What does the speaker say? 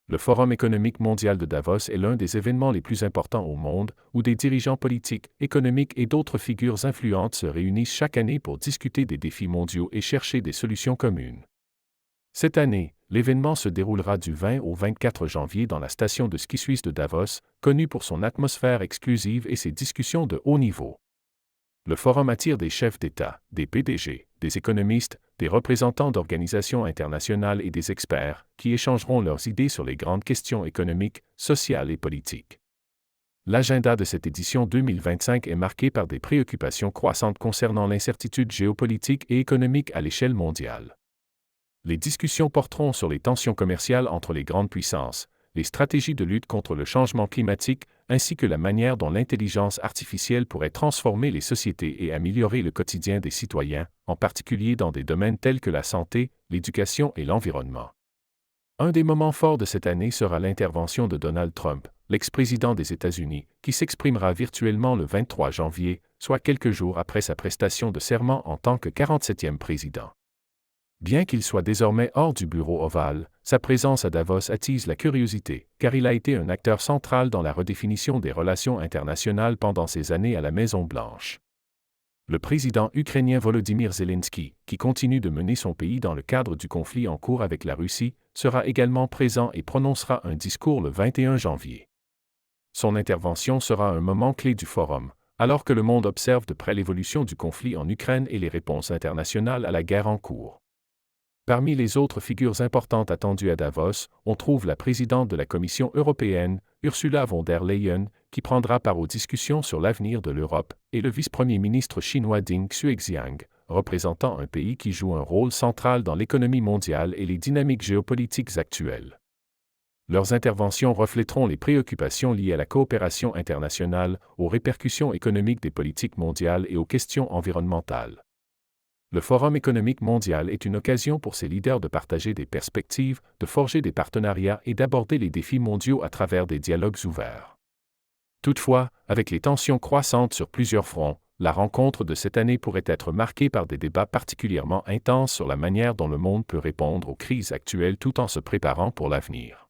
Le Forum économique mondial de Davos est l'un des événements les plus importants au monde, où des dirigeants politiques, économiques et d'autres figures influentes se réunissent chaque année pour discuter des défis mondiaux et chercher des solutions communes. Cette année, l'événement se déroulera du 20 au 24 janvier dans la station de ski suisse de Davos, connue pour son atmosphère exclusive et ses discussions de haut niveau. Le forum attire des chefs d'État, des PDG, des économistes, des représentants d'organisations internationales et des experts, qui échangeront leurs idées sur les grandes questions économiques, sociales et politiques. L'agenda de cette édition 2025 est marqué par des préoccupations croissantes concernant l'incertitude géopolitique et économique à l'échelle mondiale. Les discussions porteront sur les tensions commerciales entre les grandes puissances, les stratégies de lutte contre le changement climatique, ainsi que la manière dont l'intelligence artificielle pourrait transformer les sociétés et améliorer le quotidien des citoyens, en particulier dans des domaines tels que la santé, l'éducation et l'environnement. Un des moments forts de cette année sera l'intervention de Donald Trump, l'ex-président des États-Unis, qui s'exprimera virtuellement le 23 janvier, soit quelques jours après sa prestation de serment en tant que 47e président. Bien qu'il soit désormais hors du bureau ovale, sa présence à Davos attise la curiosité, car il a été un acteur central dans la redéfinition des relations internationales pendant ses années à la Maison-Blanche. Le président ukrainien Volodymyr Zelensky, qui continue de mener son pays dans le cadre du conflit en cours avec la Russie, sera également présent et prononcera un discours le 21 janvier. Son intervention sera un moment clé du forum, alors que le monde observe de près l'évolution du conflit en Ukraine et les réponses internationales à la guerre en cours. Parmi les autres figures importantes attendues à Davos, on trouve la présidente de la Commission européenne, Ursula von der Leyen, qui prendra part aux discussions sur l'avenir de l'Europe, et le vice-premier ministre chinois Ding Xuexiang, représentant un pays qui joue un rôle central dans l'économie mondiale et les dynamiques géopolitiques actuelles. Leurs interventions reflèteront les préoccupations liées à la coopération internationale, aux répercussions économiques des politiques mondiales et aux questions environnementales. Le Forum économique mondial est une occasion pour ses leaders de partager des perspectives, de forger des partenariats et d'aborder les défis mondiaux à travers des dialogues ouverts. Toutefois, avec les tensions croissantes sur plusieurs fronts, la rencontre de cette année pourrait être marquée par des débats particulièrement intenses sur la manière dont le monde peut répondre aux crises actuelles tout en se préparant pour l'avenir.